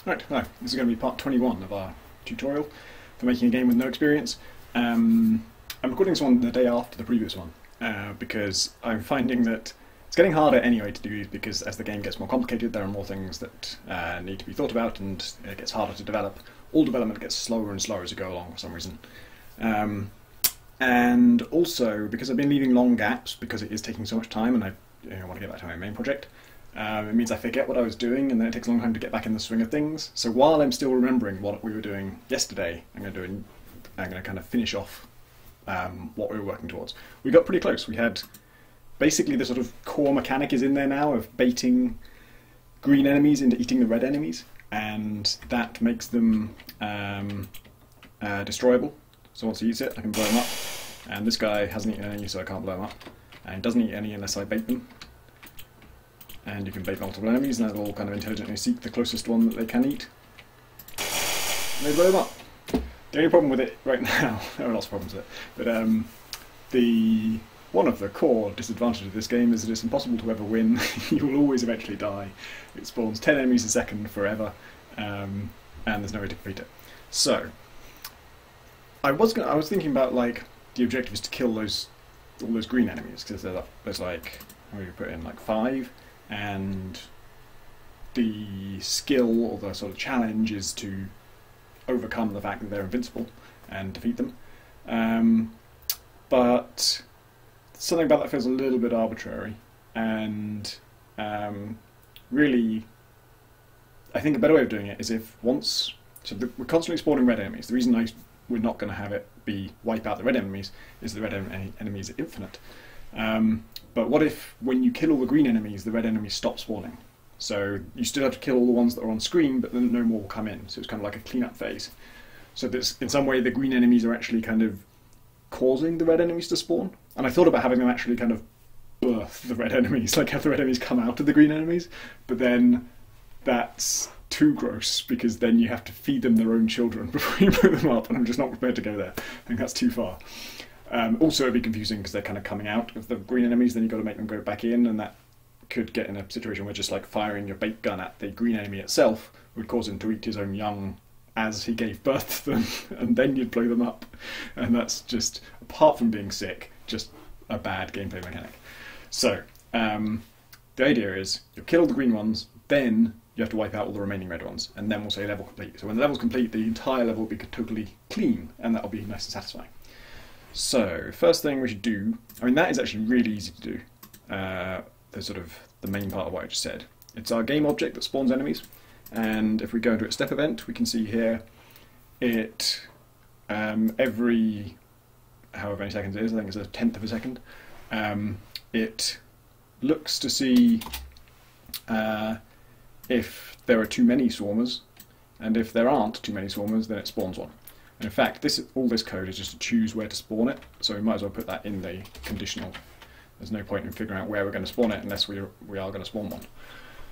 Right, hi. This is going to be part 21 of our tutorial for making a game with no experience. I'm recording this one the day after the previous one because I'm finding that it's getting harder anyway to do these because as the game gets more complicated there are more things that need to be thought about and it gets harder to develop. All development gets slower and slower as you go along for some reason. And also because I've been leaving long gaps because it is taking so much time and I want to get back to my main project. It means I forget what I was doing and then it takes a long time to get back in the swing of things. So while I'm still remembering what we were doing yesterday, I'm going to kind of finish off what we were working towards. We got pretty close. We had basically the sort of core mechanic is in there now of baiting green enemies into eating the red enemies, and that makes them destroyable. So once he eats it, I can blow him up. And this guy hasn't eaten any, so I can't blow him up. And he doesn't eat any unless I bait them. And you can bait multiple enemies, and they'll kind of intelligently seek the closest one that they can eat. And they blow them up. The only problem with it right now, there are lots of problems with it, but one of the core disadvantages of this game is that it's impossible to ever win. You will always eventually die. It spawns 10 enemies a second forever, and there's no way to defeat it. So, I was thinking about like the objective is to kill all those green enemies because there's like how do you put in like 5. And the skill or the sort of challenge is to overcome the fact that they're invincible and defeat them. But something about that feels a little bit arbitrary, and really I think a better way of doing it is if we're constantly spawning red enemies. The reason we're not going to have it be wipe out the red enemies is the red enemies are infinite. But what if, when you kill all the green enemies, the red enemies stop spawning? So you still have to kill all the ones that are on screen, but then no more will come in. So it's kind of like a cleanup phase. So that in some way the green enemies are actually kind of causing the red enemies to spawn. And I thought about having them actually kind of birth the red enemies, like have the red enemies come out of the green enemies. But then that's too gross, because then you have to feed them their own children before you put them up, and I'm just not prepared to go there. I think that's too far. Also, it'd be confusing because they're kind of coming out of the green enemies, then you've got to make them go back in, and that could get in a situation where just like firing your bait gun at the green enemy itself would cause him to eat his own young as he gave birth to them, and then you'd blow them up. And that's just, apart from being sick, just a bad gameplay mechanic. So, the idea is, you'll kill the green ones, then you have to wipe out all the remaining red ones, and then we'll say level complete. So when the level's complete, the entire level will be totally clean, and that'll be nice and satisfying. So, first thing we should do, I mean that is actually really easy to do, the main part of what I just said. It's our game object that spawns enemies, and if we go into its step event, we can see here, it, every, however many seconds it is, I think it's a tenth of a second, it looks to see if there are too many swarmers, and if there aren't too many swarmers, then it spawns one. And in fact, all this code is just to choose where to spawn it, so we might as well put that in the conditional. There's no point in figuring out where we're going to spawn it unless we are going to spawn one.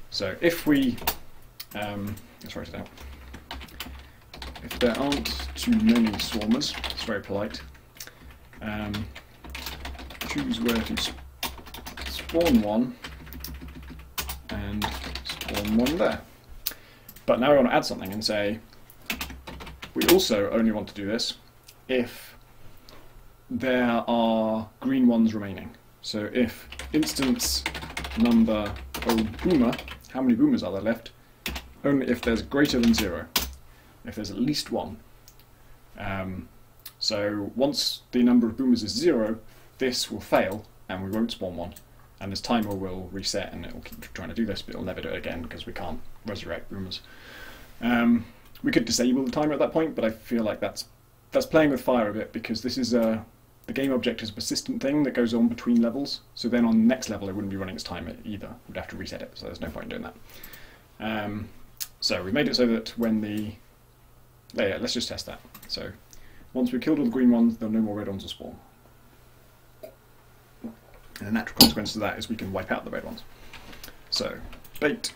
So if we, let's write it out. If there aren't too many swarmers, it's very polite, choose where to spawn one, and spawn one there. But now we want to add something and say, we also only want to do this if there are green ones remaining. So if instance number boomer, how many boomers are there left? Only if there's greater than 0. If there's at least 1. So once the number of boomers is 0, this will fail and we won't spawn one. And this timer will reset and it will keep trying to do this, but it'll never do it again because we can't resurrect boomers. We could disable the timer at that point, but I feel like that's playing with fire a bit, because this is the game object is a persistent thing that goes on between levels. So then on the next level, it wouldn't be running its timer either. We'd have to reset it, so there's no point in doing that. So we made it so that when let's just test that. So once we've killed all the green ones, there are no more red ones will spawn. And the natural consequence of that is we can wipe out the red ones. So bait.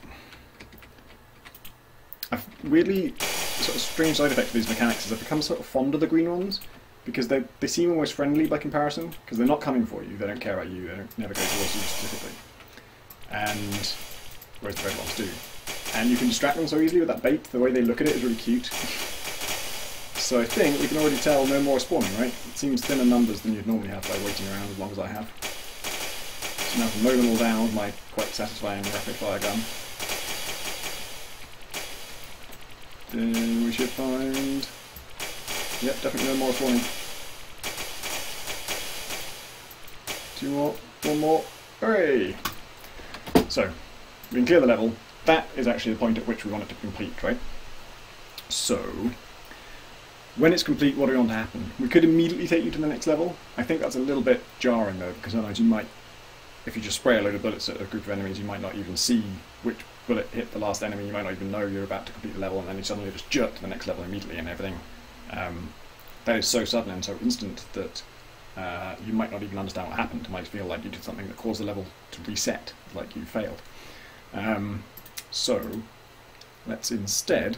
A really sort of strange side effect of these mechanics is I've become sort of fond of the green ones, because they seem almost friendly by comparison, because they're not coming for you, they don't care about you, they don't never go towards you specifically. And whereas the red ones do. And you can distract them so easily with that bait. The way they look at it is really cute. So I think we can already tell no more spawning, right? It seems thinner numbers than you'd normally have by waiting around as long as I have. So now I can mow them all down with my quite satisfying rapid fire gun. Then we should find... Yep, definitely no more spawning. 2 more, 1 more, hooray! So, we can clear the level. That is actually the point at which we want it to complete, right? So, when it's complete, what do we want to happen? We could immediately take you to the next level. I think that's a little bit jarring though, because otherwise you might, if you just spray a load of bullets at a group of enemies, you might not even see which bullet hit the last enemy, you might not even know you're about to complete the level, and then you suddenly just jerk to the next level immediately and everything. That is so sudden and so instant that you might not even understand what happened. It might feel like you did something that caused the level to reset, like you failed. So, let's instead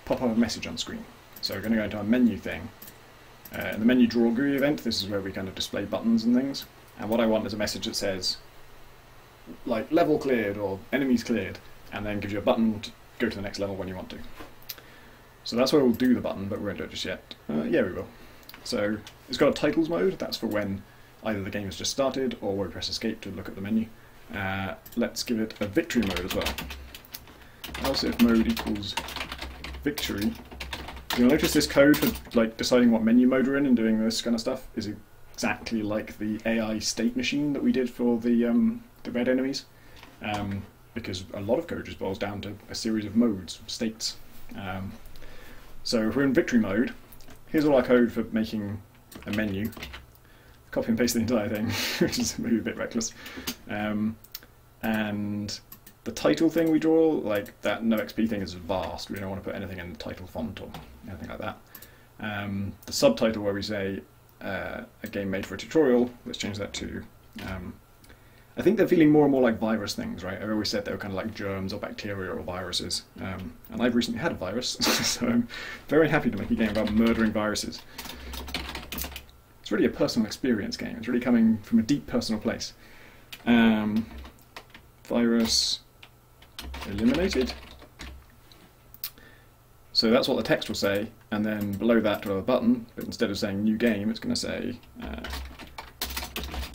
pop up a message on screen. So we're going to go into our menu thing. In the menu draw GUI event, this is where we kind of display buttons and things. And what I want is a message that says, like, level cleared or enemies cleared, and then gives you a button to go to the next level when you want to. So that's where we'll do the button, but we won't do it just yet. Yeah, we will. So it's got a titles mode. That's for when either the game has just started or where we press escape to look at the menu. Let's give it a victory mode as well. Else if mode equals victory. You'll notice this code for like deciding what menu mode we're in and doing this kind of stuff is exactly like the AI state machine that we did for the red enemies, because a lot of code just boils down to a series of modes, states. So if we're in victory mode, here's all our code for making a menu. Copy and paste the entire thing, which is maybe a bit reckless. And the title thing we draw, like that no XP thing, is vast. We don't want to put anything in the title font or anything like that. The subtitle where we say a game made for a tutorial, let's change that to... I think they're feeling more and more like virus things, right? I've always said they were kind of like germs or bacteria or viruses. And I've recently had a virus, so I'm very happy to make a game about murdering viruses. It's really a personal experience game. It's really coming from a deep personal place. Virus eliminated. So that's what the text will say, and then below that we'll have a button, but instead of saying new game, it's going to say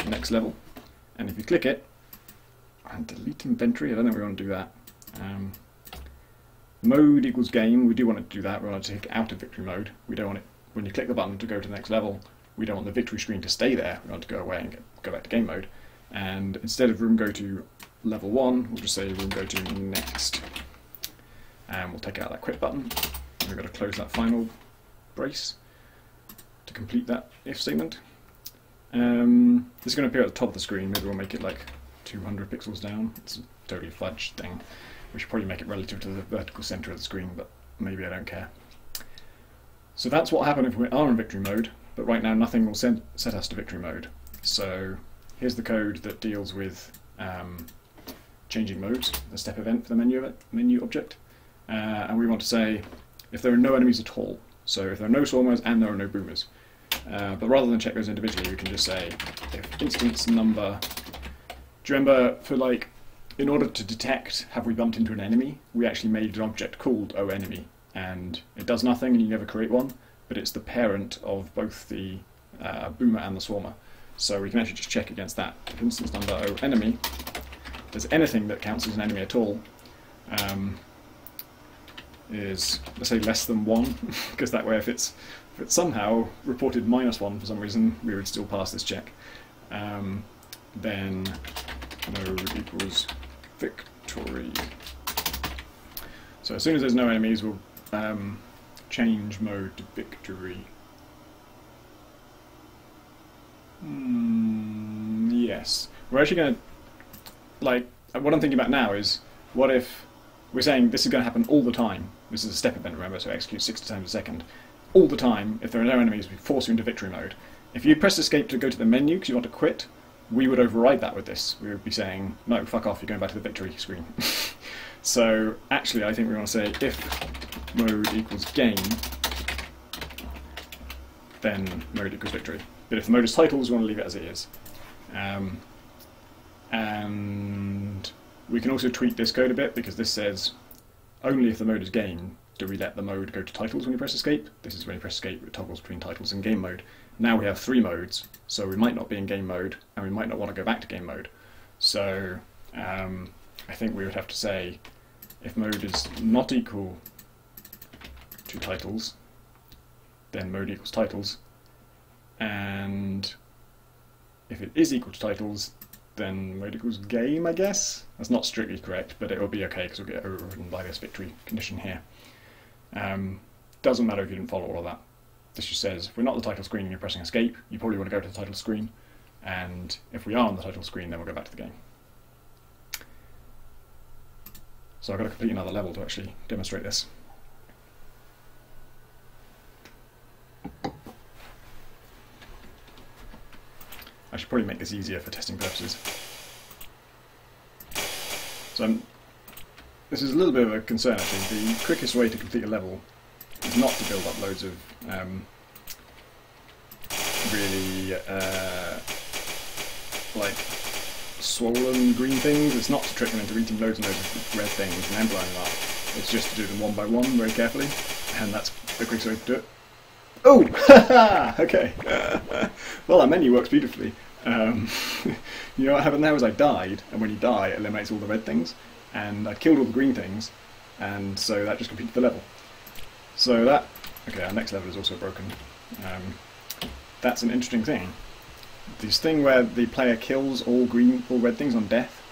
next level. And if you click it, and delete inventory, I don't know if we want to do that. Mode equals game, we do want to do that. We want to take it out of victory mode. We don't want it, when you click the button to go to the next level, we don't want the victory screen to stay there. We want to go away and go back to game mode. And instead of room go to level 1, we'll just say room go to next. And we'll take out that quit button. And we've got to close that final brace to complete that if statement. This is going to appear at the top of the screen. Maybe we'll make it like 200 pixels down. It's a totally fudged thing. We should probably make it relative to the vertical center of the screen, but maybe I don't care. So that's what happened if we are in victory mode, but right now nothing will set us to victory mode. So here's the code that deals with changing modes, the step event for the menu object. And we want to say if there are no enemies at all. So if there are no swarmers and there are no boomers. But rather than check those individually, we can just say if instance number. Do you remember for like, in order to detect have we bumped into an enemy, we actually made an object called OEnemy, and it does nothing and you never create one, but it's the parent of both the boomer and the swarmer. So we can actually just check against that. If instance number OEnemy, if there's anything that counts as an enemy at all, is, let's say, less than 1, because that way if it's somehow reported -1 for some reason, we would still pass this check. Then mode equals victory. So as soon as there's no enemies, we'll change mode to victory. Yes. We're actually going to, like, what I'm thinking about now is, what if we're saying this is going to happen all the time? This is a step event, remember, so execute 60 times a second. All the time, if there are no enemies, we force you into victory mode. If you press escape to go to the menu because you want to quit, we would override that with this. We would be saying, no, fuck off, you're going back to the victory screen. So actually I think we want to say if mode equals game, then mode equals victory. But if the mode is titles, we want to leave it as it is. And we can also tweak this code a bit, because this says only if the mode is game do we let the mode go to titles when you press escape. This is when you press escape, it toggles between titles and game mode. Now we have 3 modes, so we might not be in game mode, and we might not want to go back to game mode. So I think we would have to say, if mode is not equal to titles, then mode equals titles, and if it is equal to titles, then mode equals game, I guess? That's not strictly correct, but it will be okay because we'll get overridden by this victory condition here. Doesn't matter if you didn't follow all of that. This just says, if we're not on the title screen and you're pressing escape, you probably want to go to the title screen, and if we are on the title screen, then we'll go back to the game. So I've got to complete another level to actually demonstrate this. I should probably make this easier for testing purposes. So this is a little bit of a concern actually. The quickest way to complete a level is not to build up loads of really like swollen green things. It's not to trick them into eating loads and loads of red things and then blowing them up. It's just to do them one by one very carefully, and that's the quickest way to do it. Oh! Okay. Well, that menu works beautifully. You know what happened there was I died, and when you die it eliminates all the red things, and I killed all the green things, and so that just completed the level. So that... okay, our next level is also broken. That's an interesting thing. This thing where the player kills all red things on death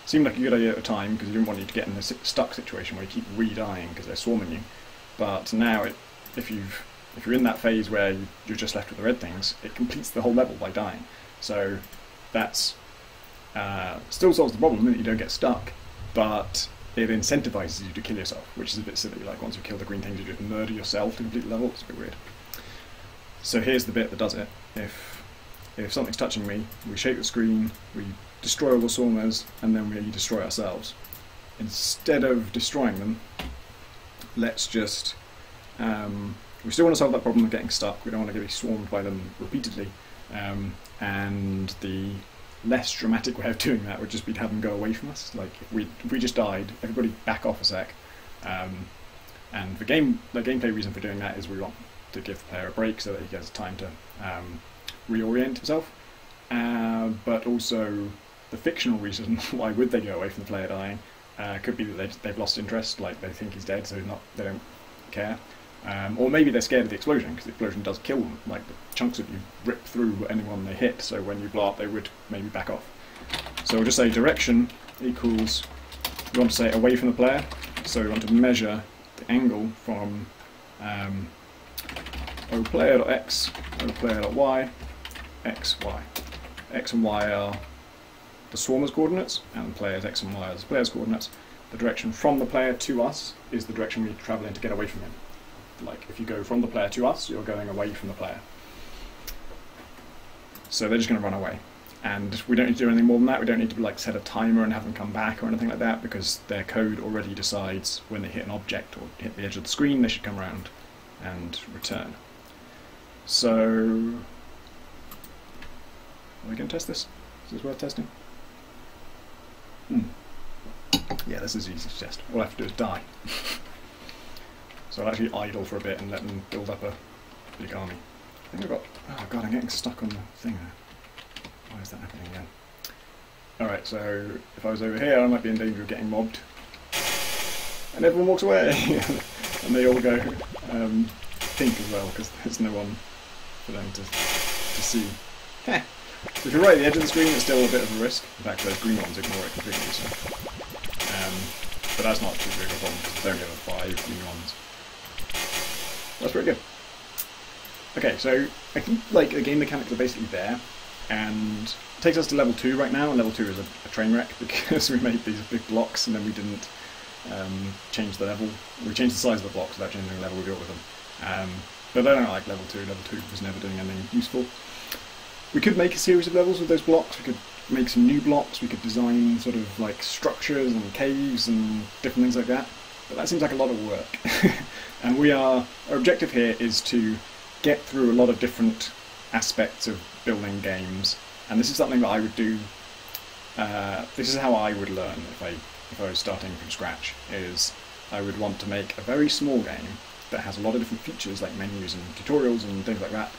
seemed like a good idea at the time, because you didn't want you to get in a stuck situation where you keep re-dying because they're swarming you. But now if you're in that phase where you're just left with the red things, it completes the whole level by dying. So that's still solves the problem that you don't get stuck, but it incentivizes you to kill yourself, which is a bit silly. Like once you kill the green things, you just murder yourself to complete the level. It's a bit weird. So here's the bit that does it. If something's touching me, we shake the screen, we destroy all the swarmers, and then we destroy ourselves. Instead of destroying them, let's just... we still want to solve that problem of getting stuck. We don't want to get swarmed by them repeatedly. And the less dramatic way of doing that would just be to have them go away from us. Like if we just died, everybody back off a sec. And the gameplay reason for doing that is we want to give the player a break so that he gets time to reorient himself. But also the fictional reason why would they go away from the player dying could be that they've lost interest, like they think he's dead, so they don't care. Or maybe they're scared of the explosion, because the explosion does kill them. Like the chunks of you rip through anyone they hit, so when you blow up they would maybe back off. So we'll just say direction equals, we want to say away from the player, so we want to measure the angle from oplayer.x, oplayer.y, x, y. X and y are the swarmer's coordinates, and the player's x and y are the player's coordinates. The direction from the player to us is the direction we travel in to get away from him. Like, if you go from the player to us, you're going away from the player. So they're just going to run away. And we don't need to do anything more than that. We don't need to like set a timer and have them come back or anything like that, because their code already decides when they hit an object or hit the edge of the screen, they should come around and return. So, are we going to test this? Is this worth testing? Yeah, this is easy to test. All I have to do is die. So I'll actually idle for a bit and let them build up a big army. I think I've got... oh god, I'm getting stuck on the thing there. Why is that happening again? Alright, so if I was over here I might be in danger of getting mobbed. And everyone walks away! And they all go pink as well, because there's no one for them to see. Heh! So if you're right at the edge of the screen, it's still a bit of a risk. In fact, those green ones ignore it completely. So. But that's not too big of a problem, because there's only ever 5 green ones. That's pretty good. Okay, so I think like the game mechanics are basically there, and it takes us to level 2 right now, and level 2 is a train wreck because we made these big blocks and then we didn't change the level. We changed the size of the blocks without changing the level we built with them. But I don't like level 2. Level 2 was never doing anything useful. We could make a series of levels with those blocks. We could make some new blocks. We could design sort of like structures and caves and different things like that. But that seems like a lot of work. And our objective here is to get through a lot of different aspects of building games. And this is something that I would do. This is how I would learn if I if I was starting from scratch, is I would want to make a very small game that has a lot of different features like menus and tutorials and things like that,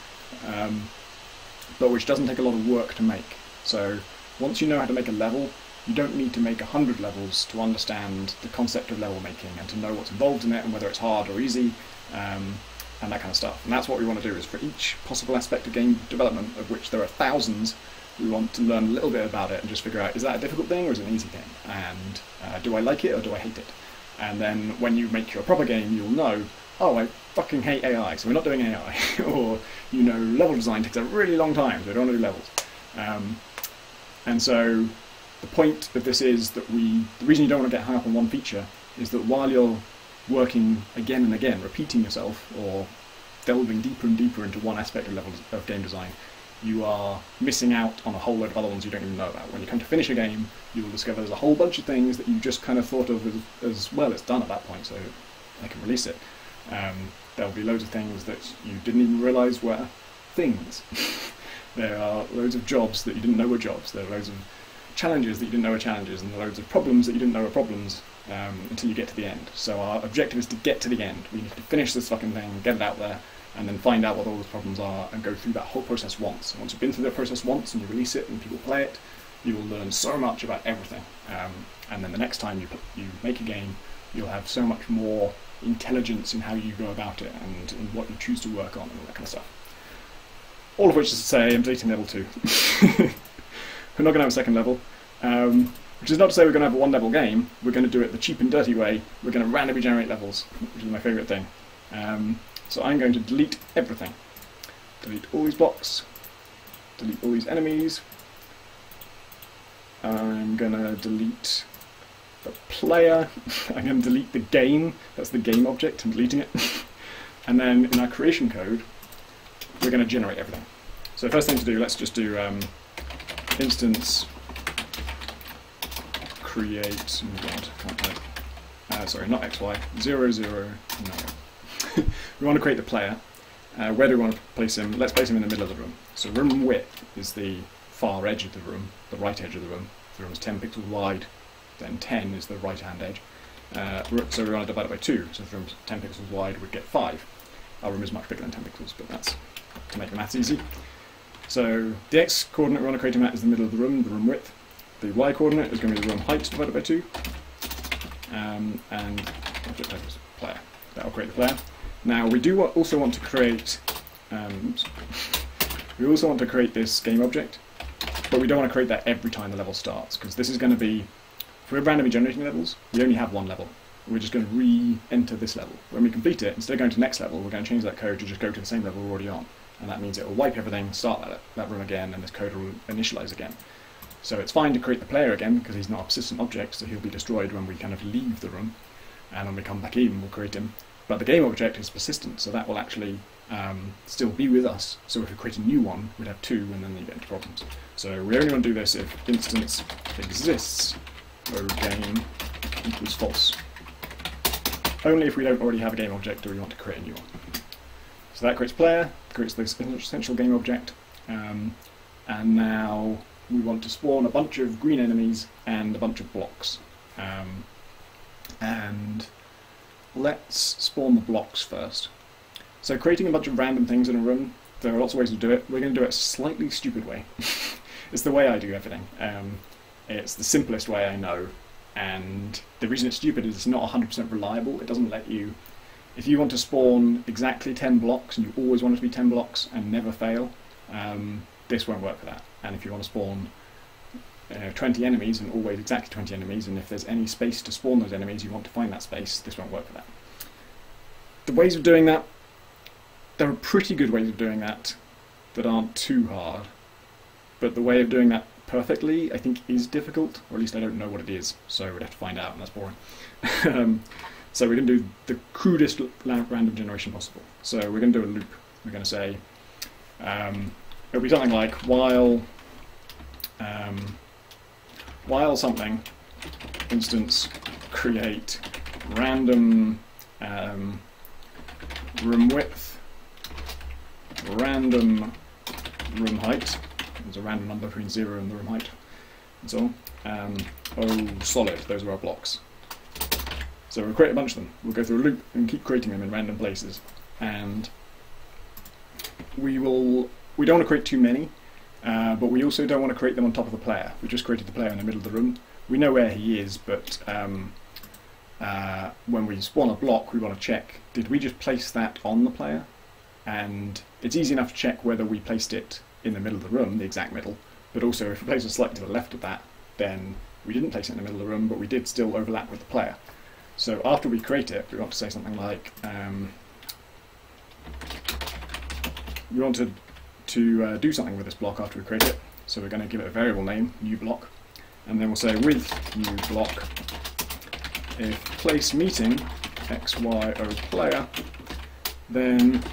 but which doesn't take a lot of work to make. So once you know how to make a level, you don't need to make 100 levels to understand the concept of level making and to know what's involved in it and whether it's hard or easy, and that kind of stuff. And that's what we want to do, is for each possible aspect of game development, of which there are thousands, we want to learn a little bit about it and just figure out, is that a difficult thing or is it an easy thing? And do I like it or do I hate it? And then when you make your proper game, you'll know, oh, I fucking hate AI, so we're not doing AI. Or, you know, level design takes a really long time, so we don't want to do levels. And so the point of this is that the reason you don't want to get hung up on one feature is that while you're working again and again, repeating yourself, or delving deeper and deeper into one aspect of game design, you are missing out on a whole load of other ones you don't even know about. When you come to finish a game, you will discover there's a whole bunch of things that you just kind of thought of as well, it's done at that point, so I can release it. There'll be loads of things that you didn't even realise were things. There are loads of jobs that you didn't know were jobs. There are loads of challenges that you didn't know were challenges, and loads of problems that you didn't know were problems, until you get to the end. So our objective is to get to the end. We need to finish this fucking thing, get it out there, and then find out what all those problems are and go through that whole process once. And once you've been through the process once and you release it and people play it, you will learn so much about everything. And then the next time you make a game, you'll have so much more intelligence in how you go about it and in what you choose to work on and all that kind of stuff. All of which is to say, I'm deleting level 2. We're not going to have a second level, which is not to say we're going to have a one-level game. We're going to do it the cheap and dirty way. We're going to randomly generate levels, which is my favourite thing. So I'm going to delete everything. Delete all these blocks, delete all these enemies. I'm going to delete the player. I'm going to delete the game. That's the game object. I'm deleting it. And then in our creation code, we're going to generate everything. So first thing to do, let's just do instance create. Oh God, can't type. Sorry, not xy. 0, 0. No. We want to create the player. Where do we want to place him? Let's place him in the middle of the room. So room width is the far edge of the room, the right edge of the room. The room is 10 pixels wide, then 10 is the right hand edge. So we want to divide it by 2, so if the room's 10 pixels wide, we'd get 5. Our room is much bigger than 10 pixels, but that's to make the maths easy. So the x coordinate we want to create him at is the middle of the room width. The y coordinate is going to be the room height divided by 2. And object type is player. That will create the player. Now we do also want to create this game object, but we don't want to create that every time the level starts, because this is going to be, if we're randomly generating levels, we only have one level. We're just going to re-enter this level. When we complete it, instead of going to the next level, we're going to change that code to just go to the same level we're already on. And that means it will wipe everything, start that room again, and this code will initialize again. So it's fine to create the player again, because he's not a persistent object, so he'll be destroyed when we kind of leave the room. And when we come back in, we'll create him. But the game object is persistent, so that will actually still be with us. So if we create a new one, we'd have 2, and then you get into problems. So we only want to do this if instance exists, or game equals false. Only if we don't already have a game object do we want to create a new one. So that creates player, creates this essential game object, and now we want to spawn a bunch of green enemies and a bunch of blocks. And let's spawn the blocks first. So creating a bunch of random things in a room, there are lots of ways to do it. We're going to do it a slightly stupid way. It's the way I do everything. It's the simplest way I know, and the reason it's stupid is it's not 100% reliable. It doesn't let you, if you want to spawn exactly 10 blocks and you always want it to be 10 blocks and never fail, this won't work for that. And if you want to spawn 20 enemies and always exactly 20 enemies, and if there's any space to spawn those enemies, you want to find that space, this won't work for that. The ways of doing that, there are pretty good ways of doing that aren't too hard, but the way of doing that perfectly, I think, is difficult, or at least I don't know what it is, so we'd have to find out, and that's boring. So we're going to do the crudest random generation possible. So we're going to do a loop. We're going to say, it'll be something like while something, instance create random room width, random room height. There's a random number between 0 and the room height. That's all. Oh, solid, those are our blocks. So we'll create a bunch of them. We'll go through a loop and keep creating them in random places. And we don't want to create too many, but we also don't want to create them on top of the player. We just created the player in the middle of the room. We know where he is, but when we spawn a block, we want to check, did we just place that on the player? And it's easy enough to check whether we placed it in the middle of the room, the exact middle, but also if we place it slightly to the left of that, then we didn't place it in the middle of the room, but we did still overlap with the player. So after we create it, we want to say something like, we wanted to do something with this block after we create it, so we're going to give it a variable name, new block, and then we'll say with new block, if place meeting xyo player, then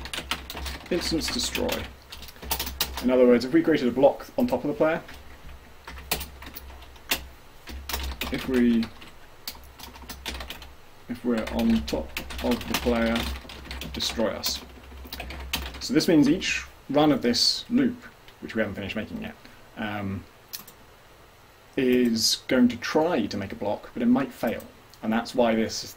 instance destroy. In other words, if we created a block on top of the player, if we're on top of the player, destroy us. So this means each run of this loop, which we haven't finished making yet, is going to try to make a block, but it might fail. And that's why this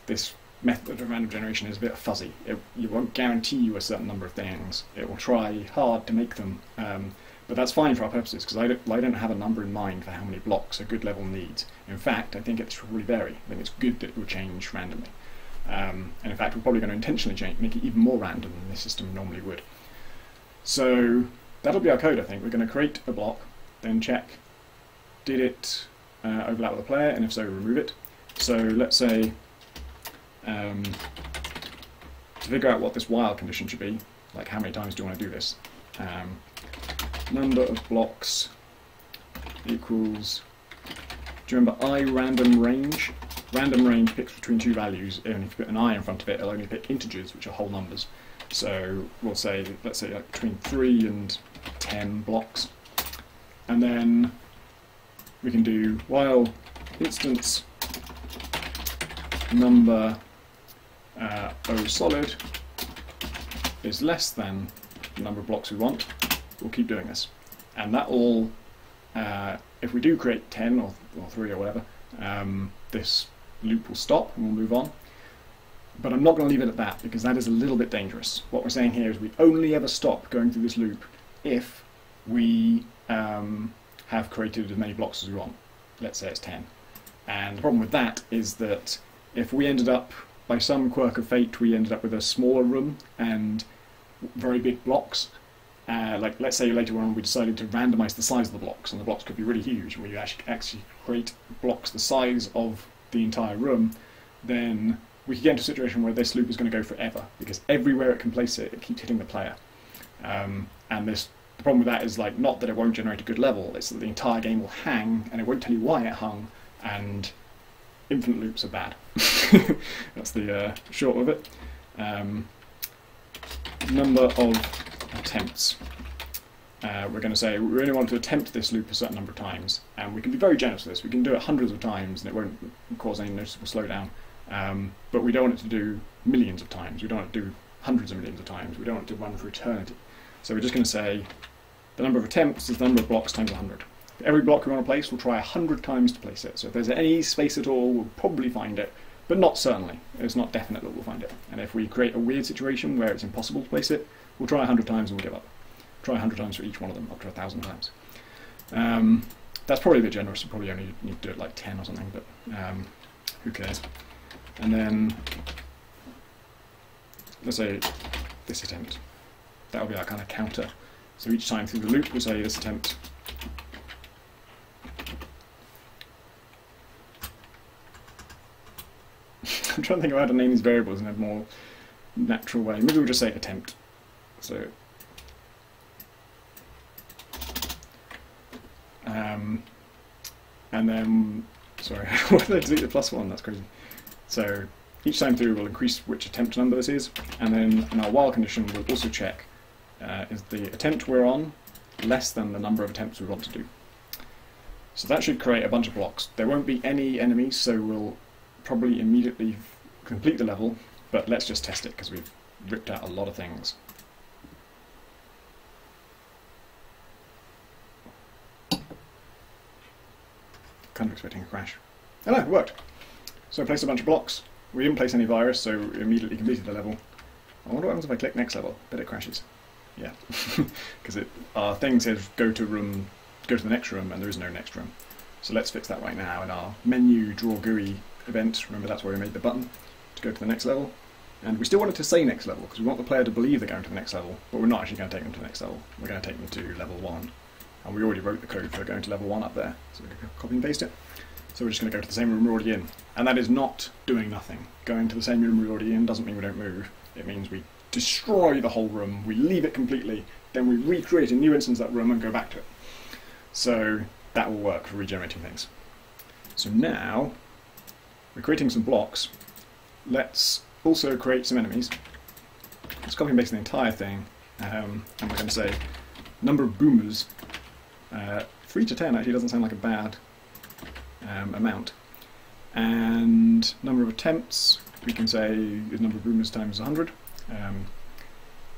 method of random generation is a bit fuzzy. You won't guarantee you a certain number of things. It will try hard to make them, but that's fine for our purposes, because I don't have a number in mind for how many blocks a good level needs. In fact, I think it should probably vary. I think it's good that it will change randomly. And in fact, we're probably going to intentionally make it even more random than this system normally would. So that'll be our code, I think. We're going to create a block, then check, did it overlap with the player, and if so, remove it. So let's say, to figure out what this while condition should be, like how many times do you want to do this, number of blocks equals, do you remember I random range? Random range picks between two values, and if you put an I in front of it, it'll only pick integers, which are whole numbers. So we'll say, let's say like between 3 and 10 blocks. And then we can do while instance number O solid is less than the number of blocks we want. We'll keep doing this. And that will, if we do create 10 or 3 or whatever, this loop will stop and we'll move on. But I'm not going to leave it at that, because that is a little bit dangerous. What we're saying here is we only ever stop going through this loop if we have created as many blocks as we want. Let's say it's 10. And the problem with that is that if we ended up, by some quirk of fate, we ended up with a smaller room and very big blocks, like let's say later on we decided to randomize the size of the blocks, and the blocks could be really huge, and we actually create blocks the size of the entire room, then we could get into a situation where this loop is going to go forever, because everywhere it can place it, it keeps hitting the player. And the problem with that is like not that it won't generate a good level, it's that the entire game will hang, and it won't tell you why it hung, and infinite loops are bad. That's the short of it. Number of attempts. We're going to say we only want to attempt this loop a certain number of times, and we can be very generous with this. We can do it hundreds of times and it won't cause any noticeable slowdown, but we don't want it to do millions of times. We don't want it to do hundreds of millions of times. We don't want it to run for eternity. So we're just going to say the number of attempts is the number of blocks times 100. For every block we want to place, we'll try 100 times to place it. So if there's any space at all, we'll probably find it, but not certainly. It's not definite that we'll find it. And if we create a weird situation where it's impossible to place it, we'll try 100 times and we'll give up. Try 100 times for each one of them, up to 1,000 times. That's probably a bit generous. You probably only need to do it like 10 or something, but who cares? And then, let's say this attempt. That'll be our kind of counter. So each time through the loop, we'll say this attempt. I'm trying to think of how to name these variables in a more natural way. Maybe we'll just say attempt. So, and then, sorry, why did I delete the +1? That's crazy. So each time through we'll increase which attempt number this is, and then in our while condition we'll also check is the attempt we're on less than the number of attempts we want to do. So that should create a bunch of blocks. There won't be any enemies, so we'll probably immediately complete the level, but let's just test it because we've ripped out a lot of things. kind of expecting a crash. Oh no, it worked. So I placed a bunch of blocks. We didn't place any virus, so we immediately completed the level. I wonder what happens if I click next level. Bet it crashes. Yeah, because our thing says go to the next room, and there is no next room. So let's fix that right now in our menu draw GUI event. Remember, that's where we made the button to go to the next level. And we still want it to say next level, because we want the player to believe they're going to the next level, but we're not actually going to take them to the next level. We're going to take them to level 1. And we already wrote the code for going to level 1 up there, so we can copy and paste it. So we're just going to go to the same room we're already in. And that is not doing nothing. Going to the same room we're already in doesn't mean we don't move. It means we destroy the whole room, we leave it completely, then we recreate a new instance of that room and go back to it. So that will work for regenerating things. So now, we're creating some blocks. Let's also create some enemies. Let's copy and paste the entire thing, and we're going to say number of boomers. 3 to 10 actually doesn't sound like a bad amount. And number of attempts, we can say the number of boomers times 100.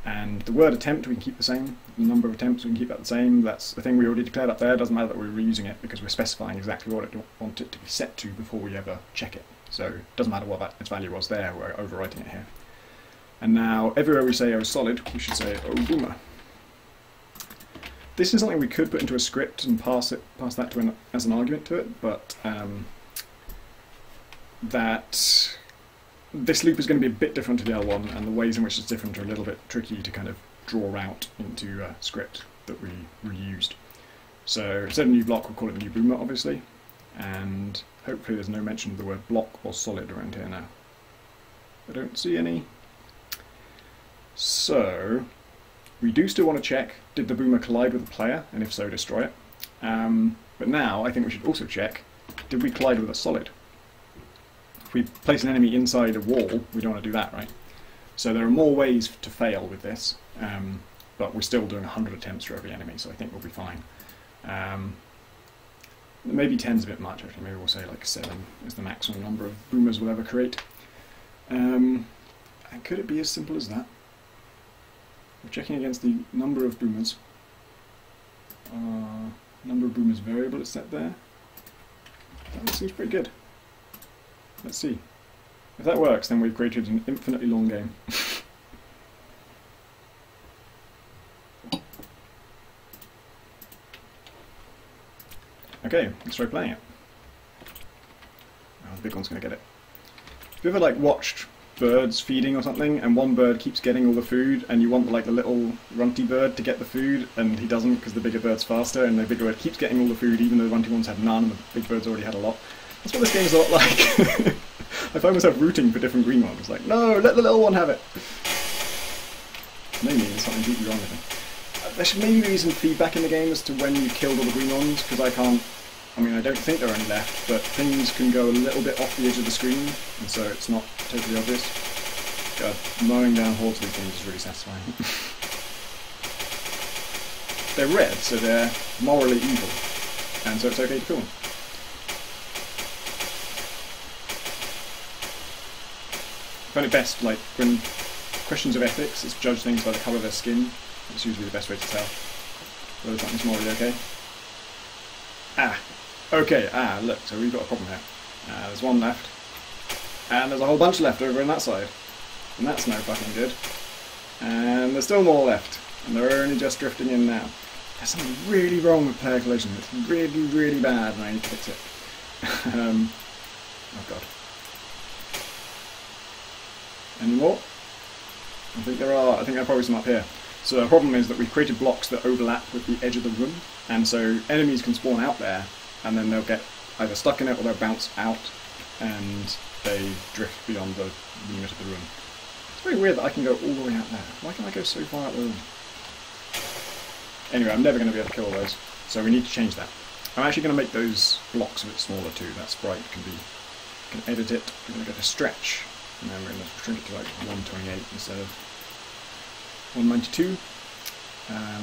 And the word attempt we can keep the same. The number of attempts we can keep that the same. That's the thing we already declared up there. It doesn't matter that we're reusing it because we're specifying exactly what we want it to be set to before we ever check it. So it doesn't matter what its value was there, we're overwriting it here. And now everywhere we say oh solid, we should say oh boomer. This is something we could put into a script and pass that to as an argument to it, but this loop is going to be a bit different to the L1, and the ways in which it's different are a little bit tricky to kind of draw out into a script that we reused. So instead of new block, we'll call it new boomer, obviously, and hopefully there's no mention of the word block or solid around here now. I don't see any. So we do still want to check, did the boomer collide with the player, and if so, destroy it. But now I think we should also check, did we collide with a solid? If we place an enemy inside a wall, we don't want to do that, right? So there are more ways to fail with this, but we're still doing 100 attempts for every enemy, so I think we'll be fine. Maybe 10's a bit much, actually. Maybe we'll say like 7 is the maximum number of boomers we'll ever create. And could it be as simple as that? We're checking against the number of boomers. Number of boomers variable is set there. That seems pretty good. Let's see. If that works, then we've created an infinitely long game. Okay, let's try playing it. Oh, the big one's going to get it. Have you ever like watched birds feeding or something, and one bird keeps getting all the food, and you want like the little runty bird to get the food, and he doesn't because the bigger bird's faster, and the bigger bird keeps getting all the food even though the runty ones had none and the big bird's already had a lot? That's what this game's a lot like. I find myself rooting for different green ones. Like, no, let the little one have it. Maybe there's something deeply wrong with it. There should maybe be some feedback in the game as to when you killed all the green ones, because I don't think there are any left, but things can go a little bit off the edge of the screen, and so it's not totally obvious. God, mowing down hordes of these things is really satisfying. They're red, so they're morally evil, and so it's okay to kill them. I find it best, like, when questions of ethics, it's judge things by the colour of their skin. It's usually the best way to tell whether something's morally okay. Okay, look, so we've got a problem here. There's one left, and there's a whole bunch left over on that side, and that's no fucking good. And there's still more left, and they're only just drifting in now. There's something really wrong with player collision. It's really, really bad, and I need to fix it. Oh god. Any more? I think there are probably some up here. So the problem is that we've created blocks that overlap with the edge of the room, and so enemies can spawn out there, and then they'll get either stuck in it or they'll bounce out, and they drift beyond the limit of the room. It's very weird that I can go all the way out there. Why can I go so far out the room? Anyway, I'm never going to be able to kill all those, so we need to change that. I'm actually going to make those blocks a bit smaller too. That sprite can edit it. We're going to go to stretch, and then we're going to shrink it to like 128 instead of 192.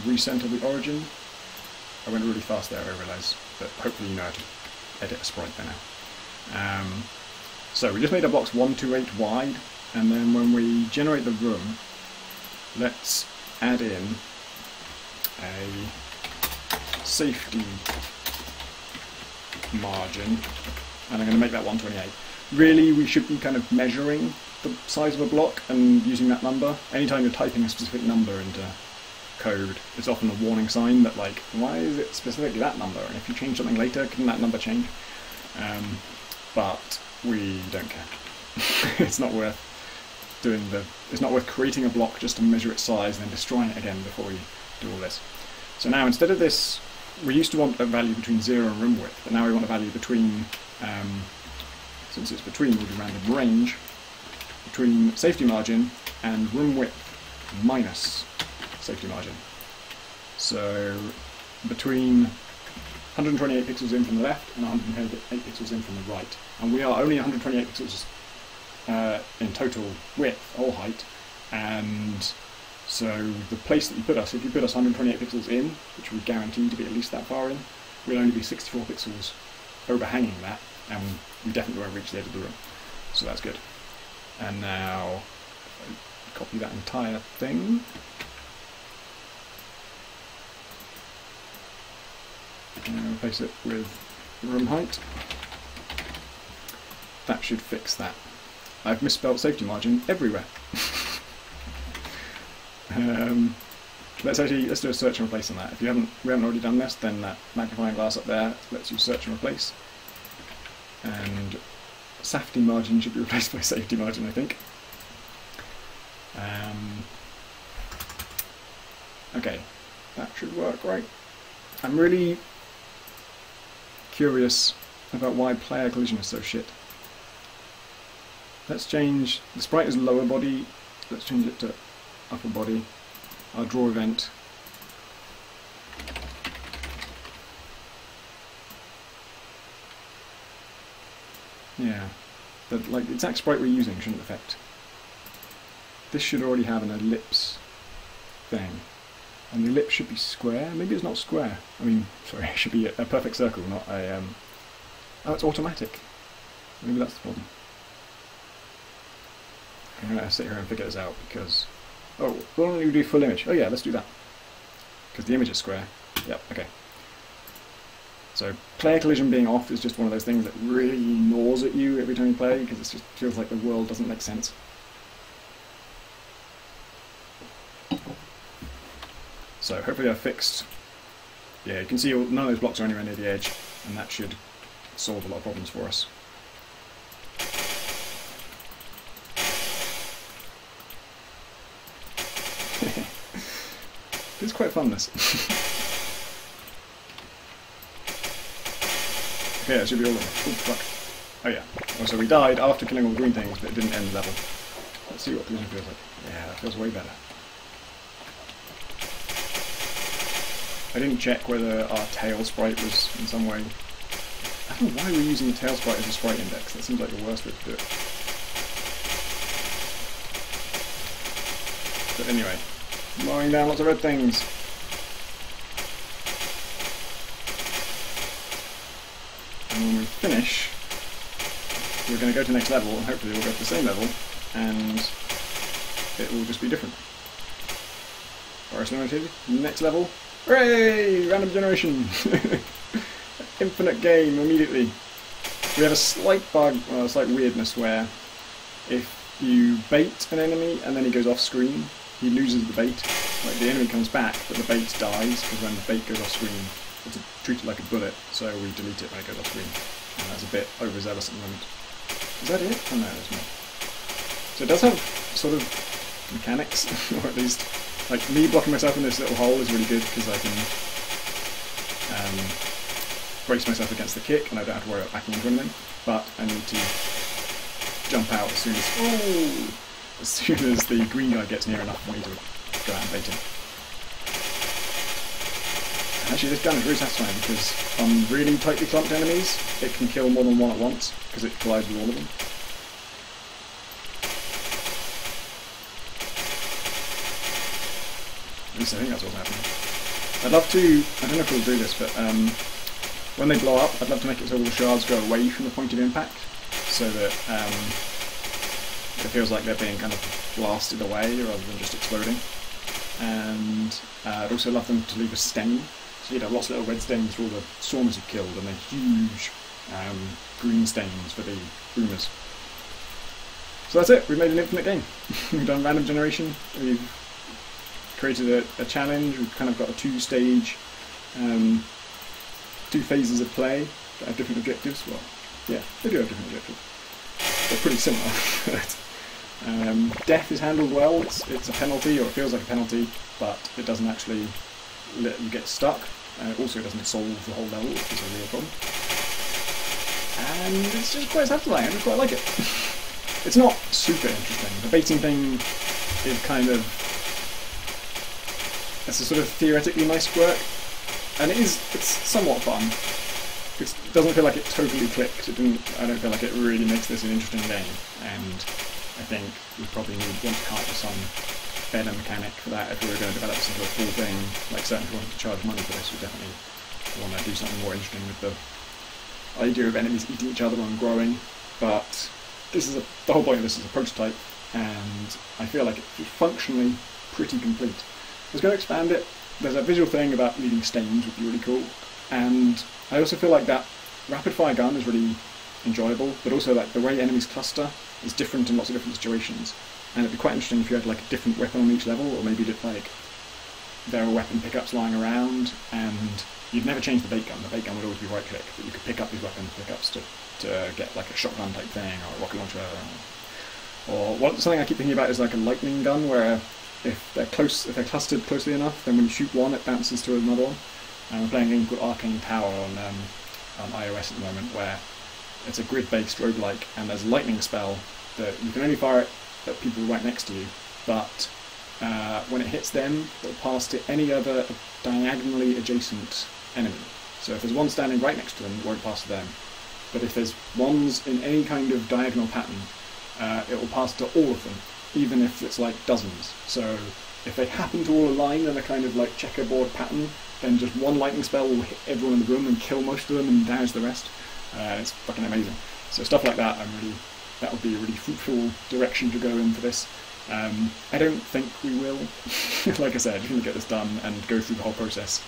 Recenter the origin. I went really fast there, I realise, but hopefully you know how to edit a sprite by now. So we just made our blocks 128 wide, and then when we generate the room, let's add in a safety margin, and I'm going to make that 128. Really, we should be kind of measuring the size of a block and using that number. Anytime you're typing a specific number into code, it's often a warning sign that, like, why is it specifically that number? And if you change something later, can that number change? But we don't care. It's not worth it's not worth creating a block just to measure its size and then destroying it again before we do all this. So now, instead of this, we used to want a value between 0 and room width, but now we want a value between, since it's between, we'll do random range, between safety margin and room width minus safety margin. So between 128 pixels in from the left and 128 pixels in from the right. And we are only 128 pixels in total width or height, and so the place that you put us, if you put us 128 pixels in, which we guarantee to be at least that far in, we'll only be 64 pixels overhanging that, and we definitely won't reach the edge of the room. So that's good. And now, copy that entire thing. And replace it with room height. That should fix that. I've misspelled safety margin everywhere. Let's do a search and replace on that. If we haven't already done this, then that magnifying glass up there lets you search and replace. And safety margin should be replaced by safety margin, I think. Okay, that should work, right? I'm really curious about why player collision is so shit. Let's change, the sprite is lower body, let's change it to upper body. Our draw event. Yeah, the exact sprite we're using shouldn't affect. This should already have an ellipse thing. And the ellipse should be square. Maybe it's not square. I mean, sorry, it should be a perfect circle, not a... Oh, it's automatic. Maybe that's the problem. I'm going to have to sit here and figure this out because... Oh, why don't we do full image? Oh yeah, let's do that. Because the image is square. Yep, okay. So player collision being off is just one of those things that really gnaws at you every time you play, because it just feels like the world doesn't make sense. So hopefully I've fixed... Yeah, you can see none of those blocks are anywhere near the edge, and that should solve a lot of problems for us. It's quite fun, this. Okay, that should be all of them. Oh, fuck. Oh yeah. Oh, so we died after killing all the green things, but it didn't end the level. Let's see what collision feels like. Yeah, that feels way better. I didn't check whether our tail sprite was in some way... I don't know why we're using the tail sprite as a sprite index. That seems like the worst way to do it. But anyway, mowing down lots of red things. And when we finish, we're going to go to the next level, and hopefully we'll go to the same level, and it will just be different. Forest Limited, next level. Hooray! Random generation! Infinite game immediately. We have a slight bug, well, a slight weirdness where if you bait an enemy and then he goes off screen, he loses the bait. Like the enemy comes back, but the bait dies because when the bait goes off screen, it's treated like a bullet, so we delete it when it goes off screen. And that's a bit overzealous at the moment. Is that it? Oh no, there's more. So it does have sort of mechanics, or at least, like me blocking myself in this little hole is really good because I can brace myself against the kick and I don't have to worry about backing into anything. But I need to jump out as soon as the green guy gets near enough for me to go out and bait him. And actually this gun is really satisfying because on really tightly clumped enemies it can kill more than one at once because it collides with all of them. At least I think that's what's happening. I'd love to, I don't know if we'll do this, but when they blow up, I'd love to make it so all the shards go away from the point of impact, so that it feels like they're being kind of blasted away rather than just exploding. And I'd also love them to leave a stain, so you'd have lots of little red stains for all the stormers you've killed, and then huge green stains for the boomers. So that's it, we've made an infinite game. We've done random generation, we've created a challenge, we've kind of got a two-stage, 2 phases of play that have different objectives. Well, yeah, they do have different objectives. They're pretty similar. Death is handled well, it's a penalty, or it feels like a penalty, but it doesn't actually let you get stuck. Also, it doesn't solve the whole level, which is a real problem. And it's just quite satisfying, I quite like it. It's not super interesting. The baiting thing is kind of... it's a sort of theoretically nice quirk, and it's somewhat fun. It doesn't feel like it totally clicks. I don't feel like it really makes this an interesting game, and I think we probably want to come up with some better mechanic for that if we were going to develop this into a full thing. Like, certainly if we wanted to charge money for this, we definitely want to do something more interesting with the idea of enemies eating each other and growing. But the whole point of this is a prototype, and I feel like it's functionally pretty complete. I was going to expand it. There's a visual thing about leaving stains, which would be really cool, and I also feel like that rapid fire gun is really enjoyable, but also like the way enemies cluster is different in lots of different situations, and it'd be quite interesting if you had like a different weapon on each level, or maybe just like there are weapon pickups lying around, and you'd never change the bait gun. The bait gun would always be right click, but you could pick up these weapon pickups to get like a shotgun type thing, or a rocket launcher, or something I keep thinking about is like a lightning gun, where if they're clustered closely enough, then when you shoot one, it bounces to another one. And we're playing a game called Arcane Power on iOS at the moment, where it's a grid-based roguelike, and there's a lightning spell that you can only fire it at people right next to you, but when it hits them, it'll pass to any other diagonally adjacent enemy. So if there's one standing right next to them, it won't pass to them. But if there's ones in any kind of diagonal pattern, it will pass to all of them, even if it's like dozens. So if they happen to all align in a kind of like checkerboard pattern, then just one lightning spell will hit everyone in the room and kill most of them and damage the rest. It's fucking amazing. So stuff like that, that would be a really fruitful direction to go in for this. I don't think we will. Like I said, I'm just going to get this done and go through the whole process.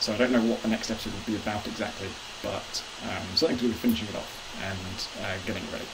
So I don't know what the next episode will be about exactly, but something to do with finishing it off and getting it ready.